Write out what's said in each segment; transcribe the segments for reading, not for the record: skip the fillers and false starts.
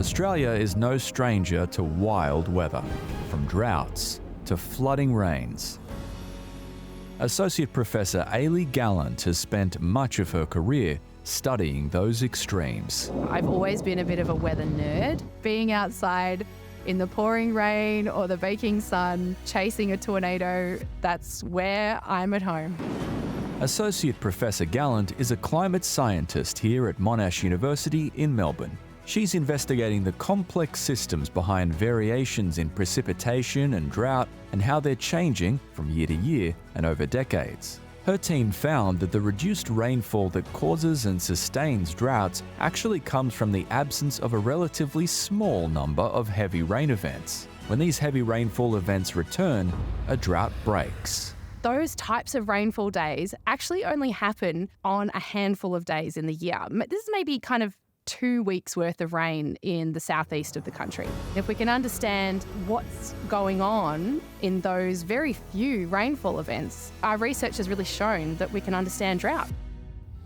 Australia is no stranger to wild weather, from droughts to flooding rains. Associate Professor Ailie Gallant has spent much of her career studying those extremes. I've always been a bit of a weather nerd. Being outside in the pouring rain or the baking sun, chasing a tornado, that's where I'm at home. Associate Professor Gallant is a climate scientist here at Monash University in Melbourne. She's investigating the complex systems behind variations in precipitation and drought and how they're changing from year to year and over decades. Her team found that the reduced rainfall that causes and sustains droughts actually comes from the absence of a relatively small number of heavy rain events. When these heavy rainfall events return, a drought breaks. Those types of rainfall days actually only happen on a handful of days in the year. This is maybe kind of 2 weeks worth of rain in the southeast of the country. If we can understand what's going on in those very few rainfall events, our research has really shown that we can understand drought.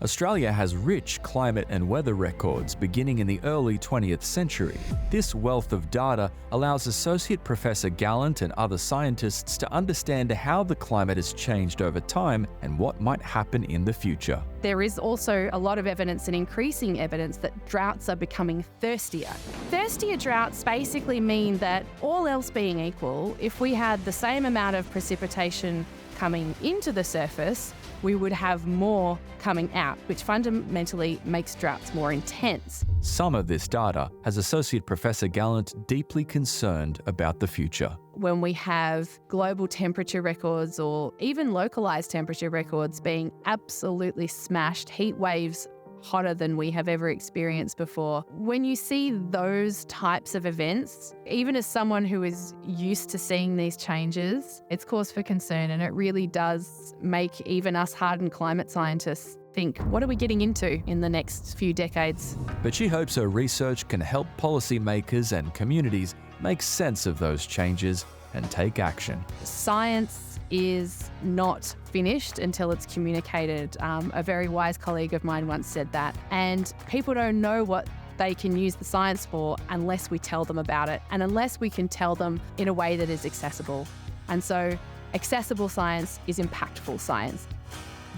Australia has rich climate and weather records beginning in the early 20th century. This wealth of data allows Associate Professor Gallant and other scientists to understand how the climate has changed over time and what might happen in the future. There is also a lot of evidence and increasing evidence that droughts are becoming thirstier. Thirstier droughts basically mean that, all else being equal, if we had the same amount of precipitation coming into the surface, we would have more coming out, which fundamentally makes droughts more intense. Some of this data has Associate Professor Gallant deeply concerned about the future. When we have global temperature records or even localised temperature records being absolutely smashed, heat waves hotter than we have ever experienced before. When you see those types of events, even as someone who is used to seeing these changes, it's cause for concern, and it really does make even us hardened climate scientists think, what are we getting into in the next few decades? But she hopes her research can help policymakers and communities make sense of those changes and take action. Science is not finished until it's communicated. A very wise colleague of mine once said that. And people don't know what they can use the science for unless we tell them about it, and unless we can tell them in a way that is accessible. And so accessible science is impactful science.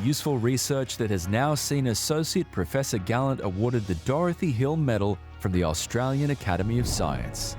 Useful research that has now seen Associate Professor Gallant awarded the Dorothy Hill Medal from the Australian Academy of Science.